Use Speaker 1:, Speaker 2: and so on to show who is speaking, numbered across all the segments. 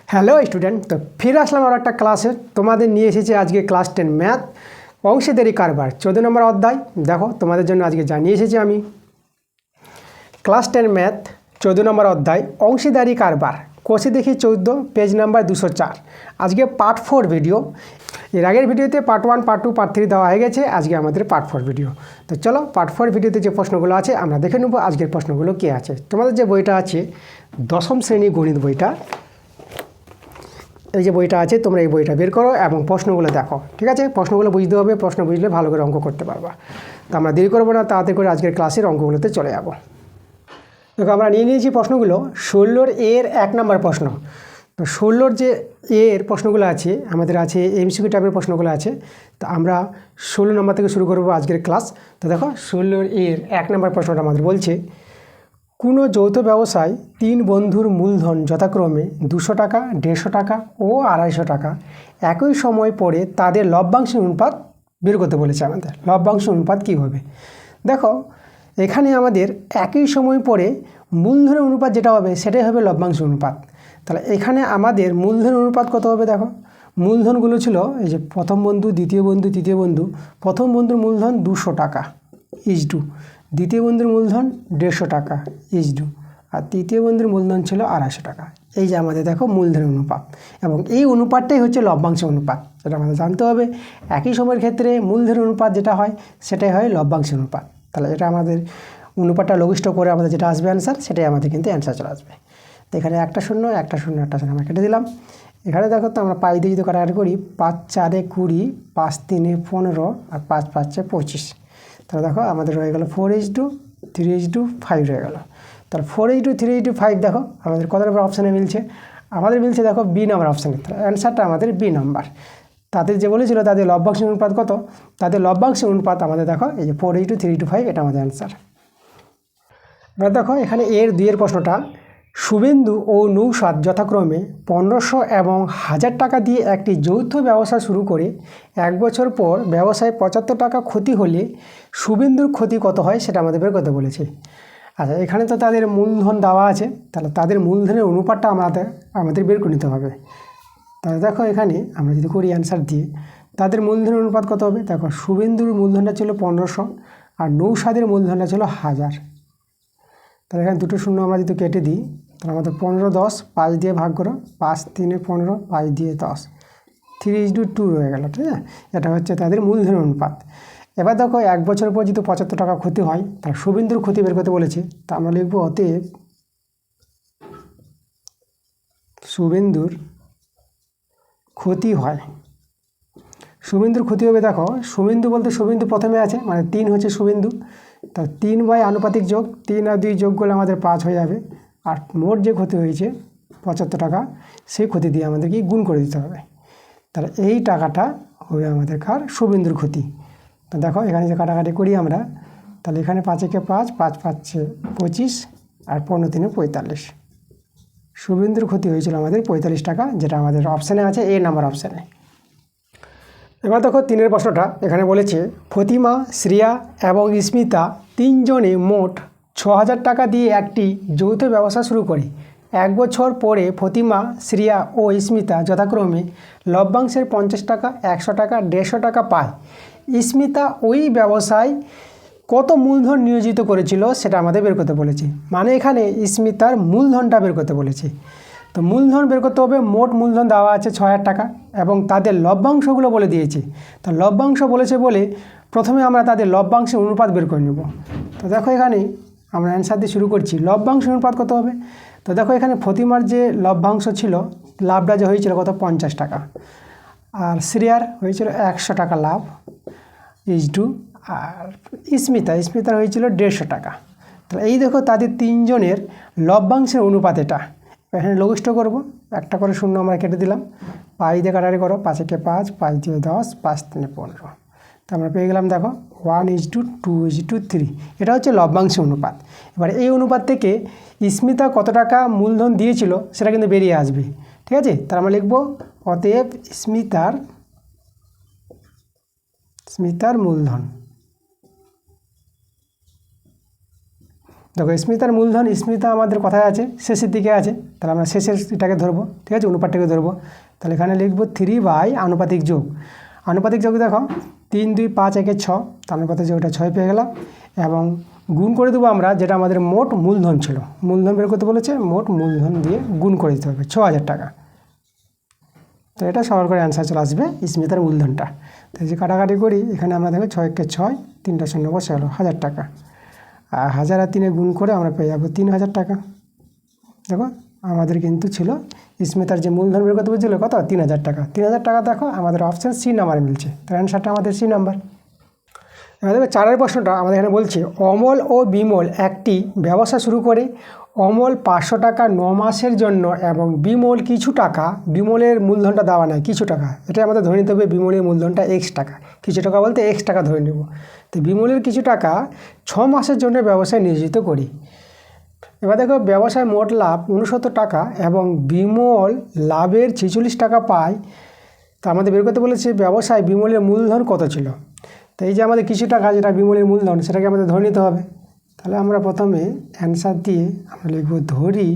Speaker 1: Hello student, তো ফিরে আসলাম আর একটা ক্লাসে। তোমাদের নিয়ে এসেছি আজকে ক্লাস 10 ম্যাথ অংশীদারি কারবার 14 নম্বর অধ্যায়। দেখো তোমাদের জন্য আজকে জানিয়ে এসেছি আমি ক্লাস 10 ম্যাথ 14 নম্বর অধ্যায় অংশীদারি কারবার, কোষে দেখি 14, পেজ নাম্বার 204। আজকে পার্ট 4 ভিডিও। এর আগের ভিডিওতে পার্ট 1, পার্ট 2, পার্ট 3 দেওয়া হয়ে গেছে। আজকে আমাদের পার্ট 4 ভিডিও। তো চলো পার্ট 4 ভিডিওতে যে প্রশ্নগুলো আছে আমরা দেখে নেব আজকের প্রশ্নগুলো কী আছে। তোমাদের যে বইটা আছে দশম শ্রেণী গণিত বইটা, এই যে বইটা আছে, তোমরা এই বইটা বের করো এবং প্রশ্নগুলো দেখো। ঠিক আছে, প্রশ্নগুলো বুঝতে হবে, প্রশ্ন বুঝলে ভালো করে অঙ্ক করতে পারবা। তো আমরা দেরি করবো না, তাড়াতাড়ি করে আজকের ক্লাসের অঙ্কগুলোতে চলে যাবো। দেখো আমরা নিয়ে নিয়েছি প্রশ্নগুলো। 16 এর 1 নম্বর প্রশ্ন। তো 16 যে এর প্রশ্নগুলো আছে আমাদের আছে এমসিকিউ টাইপের প্রশ্নগুলো আছে। তো আমরা 16 নম্বর থেকে শুরু করবো আজকের ক্লাস। তো দেখো 16 এর 1 নম্বর প্রশ্নটা আমাদের বলছে, কোনো যৌথ ব্যবসায় 3 বন্ধুর মূলধন যথাক্রমে 200 টাকা, 150 টাকা ও 250 টাকা একই সময় পরে তাদের লভ্যাংশের অনুপাত বের করতে বলেছে আমাদের। লভ্যাংশ অনুপাত কী হবে? দেখো এখানে আমাদের একই সময় পরে মূলধনের অনুপাত যেটা হবে সেটাই হবে লভ্যাংশ অনুপাত। তাহলে এখানে আমাদের মূলধনের অনুপাত কত হবে? দেখো মূলধনগুলো ছিল এই যে প্রথম বন্ধু, দ্বিতীয় বন্ধু, তৃতীয় বন্ধু। প্রথম বন্ধুর মূলধন 200 টাকা ইজডু, দ্বিতীয় বন্ধুর মূলধন 150 টাকা ইজডু, আর তৃতীয় বন্ধুর মূলধন ছিল 250 টাকা। এই যে আমাদের দেখো মূলধনের অনুপাত, এবং এই অনুপাতটাই হচ্ছে লভ্যাংশ অনুপাত। সেটা আমাদের জানতে হবে। একই সময়ের ক্ষেত্রে মূলধনের অনুপাত যেটা হয় সেটাই হয় লভ্যাংশ অনুপাত। তাহলে এটা আমাদের অনুপাতটা লঘিষ্ঠ করে আমাদের যেটা আসবে অ্যান্সার, সেটাই আমাদের কিন্তু অ্যান্সার চলে আসবে। তো এখানে একটা শূন্য, একটা শূন্য, একটা শূন্য আমরা কেটে দিলাম। এখানে দেখো তো আমরা পাই দিয়ে যদি কাটাকাটি করি, 5 4 20, 5 3 15 আর 5 5 25। তাহলে দেখো আমাদের রয়ে গেল 4:3:5 রয়ে গেল। তাহলে 4:3:5 দেখো আমাদের কত নম্বর অপশানে মিলছে? আমাদের মিলছে দেখো বি নাম্বার অপশানে। তাহলে অ্যান্সারটা আমাদের বি নাম্বার। তাদের যে বলেছিল তাদের লভ্যাংশের অনুপাত কত, তাদের লভ্যাংশের অনুপাত আমাদের দেখো এই যে 4:3:5, এটা আমাদের অ্যান্সার। এবার দেখো এখানে এর 2 এর প্রশ্নটা, শুভেন্দু ও নৌসাদ যথাক্রমে 1500 এবং 1000 টাকা দিয়ে একটি যৌথ ব্যবসা শুরু করে 1 বছর পর ব্যবসায় 75 টাকা ক্ষতি হলে শুভেন্দুর ক্ষতি কত হয় সেটা আমাদের বের করতে বলেছে। আচ্ছা এখানে তো তাদের মূলধন দেওয়া আছে, তাহলে তাদের মূলধনের অনুপাতটা আমাদের বের করে নিতে হবে। তাহলে দেখো এখানে আমরা যদি করি অ্যান্সার দিয়ে, তাদের মূলধনের অনুপাত কত হবে? দেখো শুভেন্দুর মূলধনটা ছিল 1500 আর নৌসাদের মূলধনটা ছিল 1000। তাহলে এখানে দুটো শূন্য আমরা যদি কেটে দিই, তাহলে আমাদের 15 10 5 দিয়ে ভাগ করো, 5 3 15, 5 দিয়ে 10, 3:2 রয়ে গেল। ঠিক আছে, এটা হচ্ছে তাদের মূলধনের অনুপাত। এবার দেখো 1 বছর পর যদি 75 টাকা ক্ষতি হয়, তাহলে শুভেন্দুর ক্ষতি বের করতে বলেছে। তা আমরা লিখবো অতএব শুভেন্দুর ক্ষতি হয়। শুভেন্দুর ক্ষতি হবে, দেখো শুভেন্দু বলতে শুভেন্দু প্রথমে আছে, মানে 3 হচ্ছে শুভেন্দু। তা 3 বাই আনুপাতিক যোগ, 3 আর 2 যোগ করলে আমাদের 5 হয়ে যাবে। আর মোট যে ক্ষতি হয়েছে 75 টাকা, সেই ক্ষতি দিয়ে আমাদেরকে গুণ করে দিতে হবে। তাহলে এই টাকাটা হবে আমাদের কার? শুভেন্দুর ক্ষতি। তো দেখো এখানে যে কাটাকাটি করি আমরা, তাহলে এখানে 5 একে 5, 5 5 25 আর 15 3 45। শুভেন্দুর ক্ষতি হয়েছিল আমাদের 45 টাকা, যেটা আমাদের অপশানে আছে এ নাম্বার অপশানে। এবার দেখো 3 প্রশ্নটা এখানে বলেছে, ফতিমা, শ্রিয়া এবং স্মিতা 3 জনে মোট 6000 টাকা দিয়ে একটি যৌথ ব্যবসা শুরু করে 1 বছর পরে ফতিমা, শ্রিয়া ও স্মিতা যথাক্রমে লভ্যাংশের 50 টাকা, 100 টাকা, 150 টাকা পায়। স্মিতা ওই ব্যবসায় কত মূলধন নিয়োজিত করেছিল সেটা আমাদের বের করতে বলেছে। মানে এখানে স্মিতার মূলধনটা বের করতে বলেছে। তো মূলধন বের করতে হবে, মোট মূলধন দেওয়া আছে 6000 টাকা এবং তাদের লভ্যাংশগুলো বলে দিয়েছে। তো লভ্যাংশ বলেছে বলে প্রথমে আমরা তাদের লভ্যাংশের অনুপাত বের করে নেব। তো দেখো এখানে আমরা অ্যান্সার দিয়ে শুরু করছি। লভ্যাংশ অনুপাত কত হবে? তো দেখো এখানে ফতিমার যে লভ্যাংশ ছিল, লাভটা যে হয়েছিল কত? 50 টাকা। আর শ্রেয়ার হয়েছিল 100 টাকা লাভ ইজডু, আর স্মিতার হয়েছিল 150 টাকা। তাহলে এই দেখো তাদের 3 জনের লভ্যাংশের অনুপাত এটা। এখানে লঘিষ্ঠ করব, একটা করে শূন্য আমরা কেটে দিলাম, 5 দিয়ে কাটাকাটি করো, 5 একে 5, 5 দিয়ে 10, 5 3 15। তো আমরা পেয়ে গেলাম দেখো 1:2:3। এটা হচ্ছে লভ্যাংশ অনুপাত। এবার এই অনুপাত থেকে স্মিতা কত টাকা মূলধন দিয়েছিল সেটা কিন্তু বেরিয়ে আসবে। ঠিক আছে, তার আমরা লিখব অতএব স্মিতার মূলধন। দেখো স্মিতার মূলধন, স্মিতা আমাদের কথায় আছে শেষের দিকে আছে, তাহলে আমরা শেষের এটাকে ধরবো, ঠিক আছে, অনুপাতটাকে ধরবো। তাহলে এখানে লিখবো 3 আনুপাতিক যোগ। আনুপাতিক যোগ দেখো 3 2 5 1 6, তার অনুপাতিক যোগটা 6 পেয়ে গেলাম, এবং গুণ করে দেবো আমরা যেটা আমাদের মোট মূলধন ছিল, মূলধন বের করতে বলেছে, মোট মূলধন দিয়ে গুণ করে দিতে হবে 6000 টাকা। তো এটা সবার করে অ্যান্সার চলে আসবে স্মিতার মূলধনটা। তো যে কাটাকাটি করি, এখানে আমরা দেখো 6 কে 6, 3টা শূন্য বসে গেলো 1000 টাকা, আর 1000 আর 3 গুণ করে আমরা পেয়ে যাবো 3000 টাকা। দেখো আমাদের কিন্তু ছিল স্মিতার যে মূলধন বের করতে বলছিল কত, 3000 টাকা। 3000 টাকা দেখো আমাদের অপশান সি নাম্বারে মিলছে, তার অ্যান্সারটা আমাদের সি নাম্বার। এবার দেখো 4 প্রশ্নটা আমাদের এখানে বলছে অমল ও বিমল একটি ব্যবসা শুরু করে। অমল 500 টাকা 9 মাসের জন্য এবং বিমল কিছু টাকা, বিমলের মূলধনটা দেওয়া নাই, কিছু টাকা, এটা আমাদের ধরে নিতে হবে বিমলের মূলধনটা এক্স টাকা, কিছু টাকা বলতে এক্স টাকা ধরে নেব। তো বিমলের কিছু টাকা 6 মাসের জন্য ব্যবসায় নিয়োজিত করি। এবার দেখো ব্যবসায় মোট লাভ 69 টাকা এবং বিমল লাভের 46 টাকা পায়। তো আমাদের বের করতে বলেছে ব্যবসায় বিমলের মূলধন কত ছিল। তো এই যে আমাদের কিছু টাকা যেটা বিমলের মূলধন, সেটাকে আমাদের ধরে নিতে হবে। তাহলে আমরা প্রথমে অ্যান্সার দিয়ে আমরা লিখব ধরি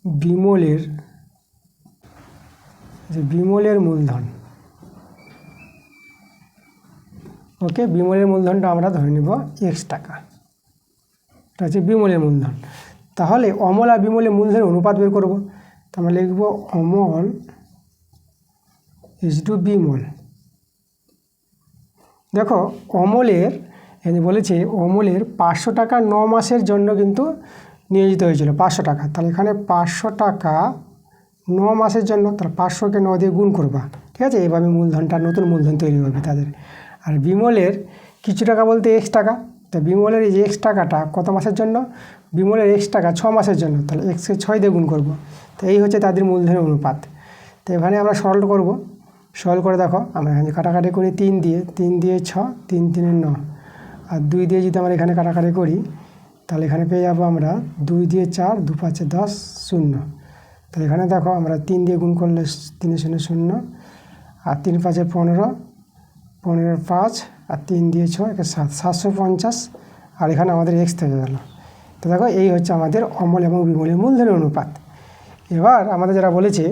Speaker 1: বিমলের মূলধন। ওকে, বিমলের মূলধনটা আমরা ধরে নেব এক্স টাকা, এটা হচ্ছে বিমলের মূলধন। তাহলে অমল আর বিমলের মূলধনের অনুপাত বের করব। তো আমরা লিখব অমল ইজ টু বিমল। দেখো অমলের বলেছে অমলের 500 টাকা 9 মাসের জন্য কিন্তু নিয়োজিত হয়েছিল 500 টাকা। তাহলে এখানে 500 টাকা 9 মাসের জন্য, তাহলে 500কে 9 দিয়ে গুণ করবা, ঠিক আছে, এইভাবে মূলধনটা নতুন মূলধন তৈরি হবে তাদের। আর বিমলের কিছু টাকা বলতে এক্স টাকা, তো বিমলের এই যে এক্স টাকাটা কত মাসের জন্য, বিমলের এক্স টাকা 6 মাসের জন্য, তাহলে এক্সকে 6 দিয়ে গুণ করব। তো এই হচ্ছে তাদের মূলধনের অনুপাত। তো এখানে আমরা সরল করব, সরল করে দেখো আমরা এখানে কাটাকাটি করি 3 দিয়ে 6, 3 3 9, আর 2 দিয়ে যদি আমরা এখানে কাটাকাটি করি, তাহলে এখানে পেয়ে যাবো আমরা 2 দিয়ে 4, 2 5 10 0। তাহলে এখানে দেখো আমরা 3 দিয়ে গুণ করলে 3 0 0, আর 3 5 15, 15 5, আর 3 দিয়ে 6 7, 750, আর এখানে আমাদের এক্স থেকে গেল। তো দেখো এই হচ্ছে আমাদের অমল এবং বিমলের মূলধনের অনুপাত। এবার আমাদের যারা বলেছে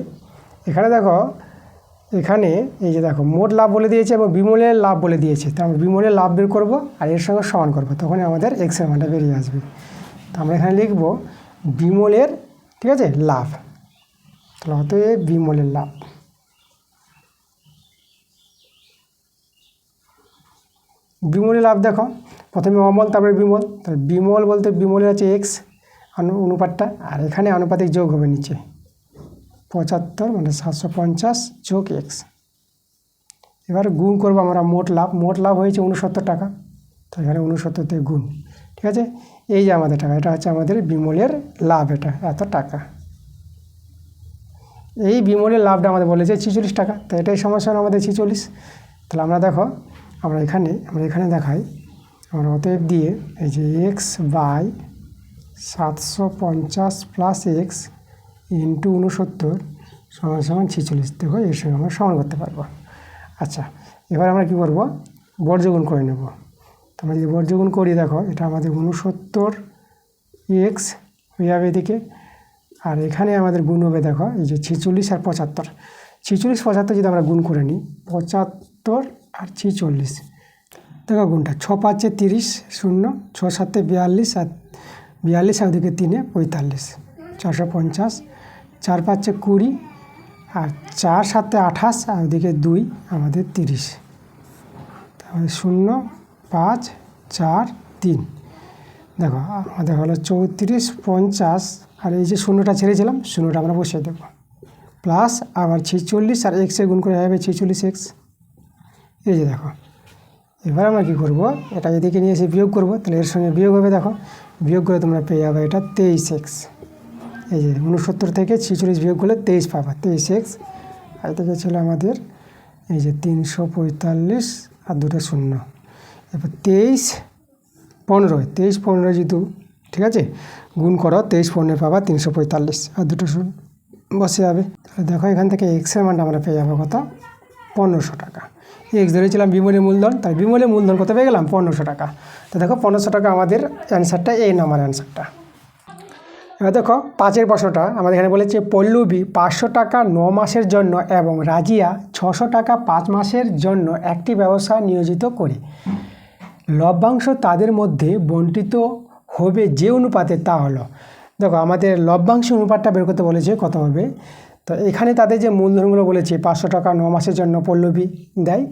Speaker 1: এখানে দেখো, এখানে এই যে দেখো মোট লাভ বলে দিয়েছে এবং বিমলের লাভ বলে দিয়েছে। তো আমরা বিমলের লাভ বের করব আর এর সঙ্গে সমান করব, তখনই আমাদের এক্সের মানটা বেরিয়ে আসবে। তো আমরা এখানে লিখব বিমলের, ঠিক আছে, লাভ। তাহলে অতএব বিমলের লাভ। বিমলের লাভ দেখো প্রথমে অমল তারপরে বিমল, তাহলে বিমল বলতে বিমলের আছে এক্স অনুপাতটা, আর এখানে আনুপাতিক যোগ হবে নিচে 75 মানে 750 যোগ এক্স। এবার গুণ করবো আমরা মোট লাভ, মোট লাভ হয়েছে 69 টাকা, তো এখানে 69 দিয়ে গুণ, ঠিক আছে। এই যে আমাদের টাকা, এটা হচ্ছে আমাদের বিমলের লাভ, এটা এত টাকা। এই বিমলের লাভটা আমাদের বলেছে 46 টাকা, তো এটাই সমস্যা আমাদের 46। তাহলে আমরা দেখো আমরা এখানে দেখাই, আমরা অতএব দিয়ে এই যে x by 750 plus x into 69 সমান সমান 46, দেখো এর সঙ্গে আমরা সমান করতে পারবো। আচ্ছা, এবার আমরা কী করবো, বর্গগুণ করে নেব। তো আমরা যদি বর্গগুণ করি, দেখো এটা আমাদের 69 এক্স হয়ে যাবে এদিকে, আর এখানে আমাদের গুণ হবে দেখো এই যে 46 আর 75, 46 75 যদি আমরা গুণ করে নিই, 75 আর 46, দেখো গুণটা 6 5 30 0, 6 7 42, আর 42 আর ওদিকে 3 45, 450, 4 5 20, আর 4 7 28, আর ওদিকে 2 আমাদের 30, তাহলে 0 5 4 3, দেখো আমাদের হলো 34 50, আর এই যে শূন্যটা ছেড়েছিলাম, শূন্যটা আমরা বসিয়ে দেবো, প্লাস আবার 46 আর এক্সে গুণ করে যাবে 46 এক্স। এই যে দেখো এবার আমরা কী করবো, এটা এদিকে নিয়ে এসে বিয়োগ করবো, তাহলে এর সঙ্গে বিয়োগ হবে, দেখো বিয়োগ করে তোমরা পেয়ে যাবে এটা 23 এক্স। এই যে 69 থেকে 46 বিয়োগ করলে 23 পাবা, 23 এক্স। আর এদিকে ছিল আমাদের এই যে 345 আর 2টা শূন্য, এবার 23 15 যেহেতু, ঠিক আছে, গুণ করো 23 15 পাবা 345, আর 2টা শূন্য বসে যাবে। তাহলে দেখো এখান থেকে এক্সের মানটা আমরা পেয়ে যাবো কত, 1500 টাকা। এক্স ধরেছিলাম বিমলের মূলধন, তাই বিমলের মূলধন কত পেয়ে গেলাম 1500 টাকা। তো দেখো 1500 টাকা আমাদের অ্যান্সারটা, এই নাম্বার অ্যান্সারটা। এবার দেখো 5 প্রশ্নটা আমাদের এখানে বলেছে পল্লবী 500 টাকা 9 মাসের জন্য এবং রাজিয়া 600 টাকা 5 মাসের জন্য একটি ব্যবসা নিয়োজিত করে লভ্যাংশ তাদের মধ্যে বণ্টিত হবে যে অনুপাতে, তা হলো। দেখো আমাদের লভ্যাংশ অনুপাতটা বের করতে বলেছে কত হবে। তো এখানে তাদের যে মূলধনগুলো বলেছে 500 টাকা 9 মাসের জন্য পল্লবী দেয়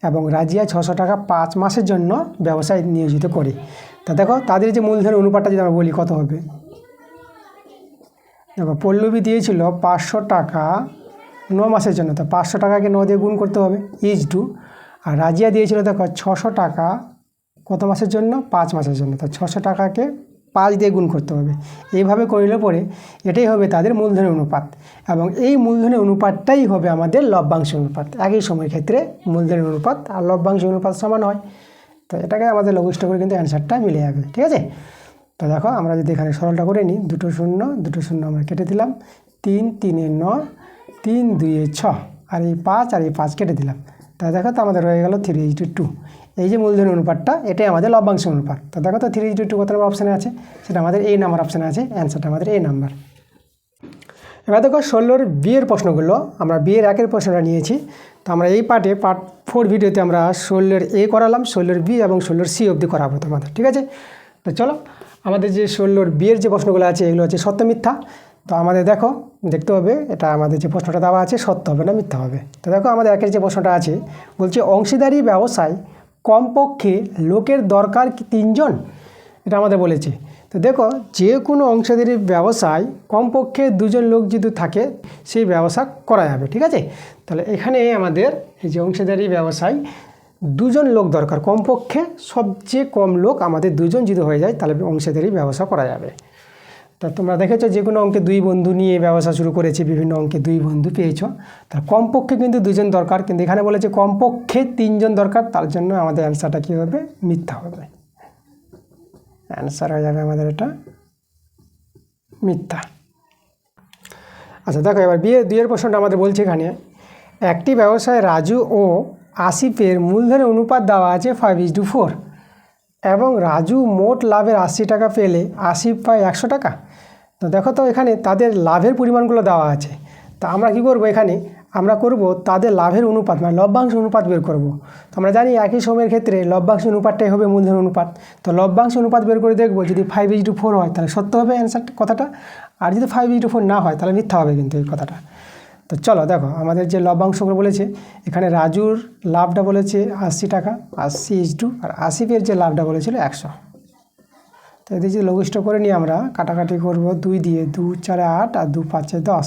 Speaker 1: এবং রাজিয়া 600 টাকা 5 মাসের জন্য ব্যবসায় নিয়োজিত করে। তা দেখো তাদের যে মূলধন অনুপাতটা যদি আমরা বলি কত হবে। দেখো পল্লবী দিয়েছিল 500 টাকা 9 মাসের জন্য, তো 500 টাকাকে 9 দিয়ে গুণ করতে হবে = আর রাজিয়া দিয়েছিল দেখো 600 টাকা কত মাসের জন্য 5 মাসের জন্য, তো 600 টাকাকে 5 দিয়ে গুণ করতে হবে। এইভাবে করলে পরে এটাই হবে তাদের মূলধনের অনুপাত এবং এই মূলধনের অনুপাতটাই হবে আমাদের লভ্যাংশ অনুপাত। একই সময়ের ক্ষেত্রে মূলধনের অনুপাত আর লভ্যাংশ অনুপাত সমান হয়, তো এটাকে আমাদের লঘিষ্ঠ করে কিন্তু অ্যান্সারটা মিলে যাবে। ঠিক আছে, তো দেখো আমরা যদি এখানে সরলটা করে নিই, 2 শূন্য আমরা কেটে দিলাম, 3 3 9, 3 2 6 আর এই 5 আর এই 5 কেটে দিলাম। তাই দেখো তো আমাদের রয়ে গেল 3:2। এই যে মূলধনের অনুপাতটা এটাই আমাদের লভ্যাংশ অনুপাত। তো দেখো তো 3:2 কত নম্বর অপশানে আছে, সেটা আমাদের এই নাম্বার অপশানে আছে, অ্যান্সারটা আমাদের এই নাম্বার। এবার দেখো 16 বিয়ের প্রশ্নগুলো, আমরা বিয়ের 1 প্রশ্নটা নিয়েছি। তো আমরা এই পার্ট 4 ভিডিওতে আমরা 16 A করালাম, 16 B এবং 16 C অবধি করাবো তোমাদের। ঠিক আছে, তো চলো আমাদের যে 16 বিয়ের যে প্রশ্নগুলো আছে এগুলো হচ্ছে সত্য মিথ্যা। তো আমাদের দেখো দেখতে হবে এটা আমাদের যে প্রশ্নটা দেওয়া আছে সত্য হবে না মিথ্যা হবে। তো দেখো আমাদের 1 যে প্রশ্নটা আছে বলছে অংশীদারি ব্যবসায় কমপক্ষে লোকের দরকার কি 3 জন, এটা আমাদের বলেছে। তো দেখো যে কোনো অংশীদারি ব্যবসায় কমপক্ষে 2 জন লোক যদি থাকে সেই ব্যবসা করা যাবে। ঠিক আছে, তাহলে এখানে আমাদের এই যে অংশীদারি ব্যবসায় 2 জন লোক দরকার, কমপক্ষে সবচেয়ে কম লোক আমাদের 2 জন যদি হয়ে যায় তাহলে অংশীদারি ব্যবসা করা যাবে। তা তোমরা দেখেছো যে কোনো অঙ্কে 2 বন্ধু নিয়ে ব্যবসা শুরু করেছে, বিভিন্ন অঙ্কে 2 বন্ধু পেয়েছো, তার কমপক্ষে কিন্তু 2 জন দরকার, কিন্তু এখানে বলেছে কমপক্ষে 3 জন দরকার, তার জন্য আমাদের অ্যান্সারটা কী হবে মিথ্যা হবে। অ্যান্সার হয়ে যাবে আমাদের এটা মিথ্যা। আচ্ছা দেখো এবার বিয়ে 2 প্রশ্নটা আমাদের বলছে এখানে একটি ব্যবসায় রাজু ও আসিফের মূলধনের অনুপাত দেওয়া আছে 5:4 এবং রাজু মোট লাভের 80 টাকা পেলে আসিফ পায় 100 টাকা। তো দেখো তো এখানে তাদের লাভের পরিমাণগুলো দেওয়া আছে। তো আমরা কি করব, এখানে আমরা করব তাদের লাভের অনুপাত মানে লভ্যাংশ অনুপাত বের করব। তো আমরা জানি একই সময়ের ক্ষেত্রে লভ্যাংশ অনুপাতটাই হবে মূলধন অনুপাত। তো লভ্যাংশ অনুপাত বের করে দেখব, যদি 5:4 হয় তাহলে সত্য হবে অ্যান্সার কথাটা, আর যদি 5:4 না হয় তাহলে মিথ্যা হবে কিন্তু এই কথাটা। তো চলো দেখো আমাদের যে লভ্যাংশগুলো বলেছে এখানে রাজুর লাভটা বলেছে 80 টাকা 80:, আর আসিফের যে লাভটা বলেছিল 100। তো এদের যে লঘিষ্ঠ করে নিয়ে আমরা কাটাকাটি করব 2 দিয়ে, 2 4 8 আর 2 5 10,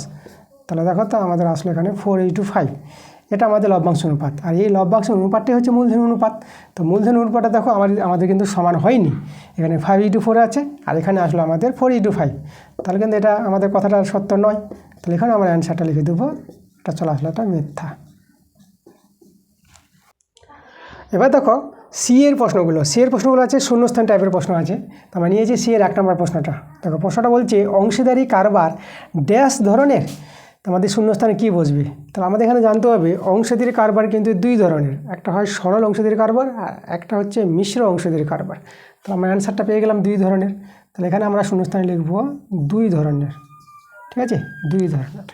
Speaker 1: তাহলে দেখো তো আমাদের আসলে এখানে 4:5, এটা আমাদের লভ্যাংশ অনুপাত। আর এই লভ্যাংশ অনুপাতটাই হচ্ছে মূলধন অনুপাত। তো মূলধন অনুপাতটা দেখো আমাদের কিন্তু সমান হয়নি, এখানে 5:4 আছে আর এখানে আসলো আমাদের 4:5, তাহলে কিন্তু এটা আমাদের কথাটা সত্য নয়। তাহলে এখানে আমরা অ্যান্সারটা লিখে দেবো, এটা চলে আসলে এটা মিথ্যা। এবার দেখো সি এর প্রশ্নগুলো আছে শূন্যস্থান টাইপের প্রশ্ন আছে। তো আমরা নিয়েছি সি এর 1 নম্বর প্রশ্নটা। দেখো প্রশ্নটা বলছে অংশীদারি কারবার ড্যাশ ধরনের, তো আমাদের শূন্যস্থানে কী বসবে। তাহলে আমাদের এখানে জানতে হবে অংশীদারি কারবার কিন্তু 2 ধরনের, একটা হয় সরল অংশীদারি কারবার আর একটা হচ্ছে মিশ্র অংশীদারি কারবার। তো আমরা অ্যান্সারটা পেয়ে গেলাম 2 ধরনের, তাহলে এখানে আমরা শূন্যস্থানে লিখব 2 ধরনের। ঠিক আছে, 2 ধরনের।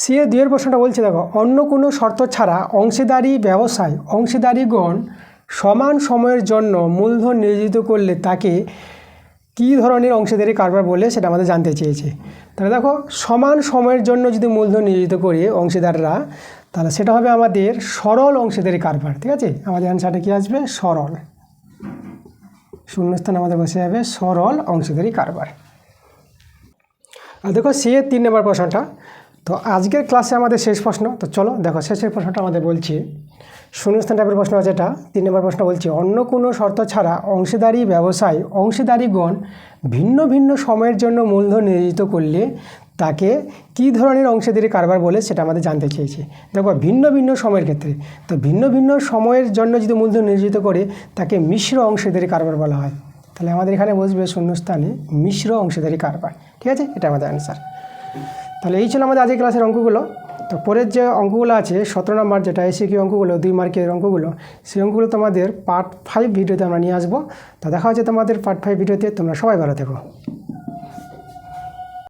Speaker 1: সি এর 2 প্রশ্নটা বলছে দেখো অন্য কোনো শর্ত ছাড়া অংশীদারি ব্যবসায় অংশীদারিগণ সমান সময়ের জন্য মূলধন নিয়োজিত করলে তাকে কী ধরনের অংশীদারি কারবার বলে সেটা আমাদের জানতে চেয়েছে। তাহলে দেখো সমান সময়ের জন্য যদি মূলধন নিয়োজিত করি অংশীদাররা, তাহলে সেটা হবে আমাদের সরল অংশীদারি কারবার। ঠিক আছে, আমাদের অ্যান্সারটা কী আসবে সরল, শূন্যস্থান আমাদের বসে যাবে সরল অংশীদারি কারবার। আর দেখো সি এর 3 নম্বর প্রশ্নটা, তো আজকের ক্লাসে আমাদের শেষ প্রশ্ন। তো চলো দেখো শেষের প্রশ্নটা আমাদের বলছে শূন্যস্থান টাইপের প্রশ্ন আছে, এটা 3 নম্বর প্রশ্ন বলছে অন্য কোনো শর্ত ছাড়া অংশীদারি ব্যবসায় অংশীদারিগণ ভিন্ন ভিন্ন সময়ের জন্য মূলধন নিয়োজিত করলে তাকে কী ধরনের অংশীদারি কারবার বলে সেটা আমাদের জানতে চেয়েছে। দেখো ভিন্ন ভিন্ন সময়ের ক্ষেত্রে, তো ভিন্ন ভিন্ন সময়ের জন্য যদি মূলধন নিয়োজিত করে তাকে মিশ্র অংশীদারি কারবার বলা হয়। তাহলে আমাদের এখানে বসবে শূন্যস্থানে মিশ্র অংশীদারি কারবার। ঠিক আছে, এটা আমাদের অ্যান্সার। তাহলে এই ছিল আমাদের আজকের ক্লাসের অঙ্কগুলো। তো পরের যে অঙ্কগুলো আছে 17 নম্বর যেটা এসিকিউ অঙ্কগুলো 2 মার্কের অঙ্কগুলো, সেই অঙ্কগুলো তোমাদের পার্ট 5 ভিডিওতে আমরা নিয়ে আসবো। তো দেখা হচ্ছে তোমাদের পার্ট 5 ভিডিওতে। তোমরা সবাই ভালো থেকো।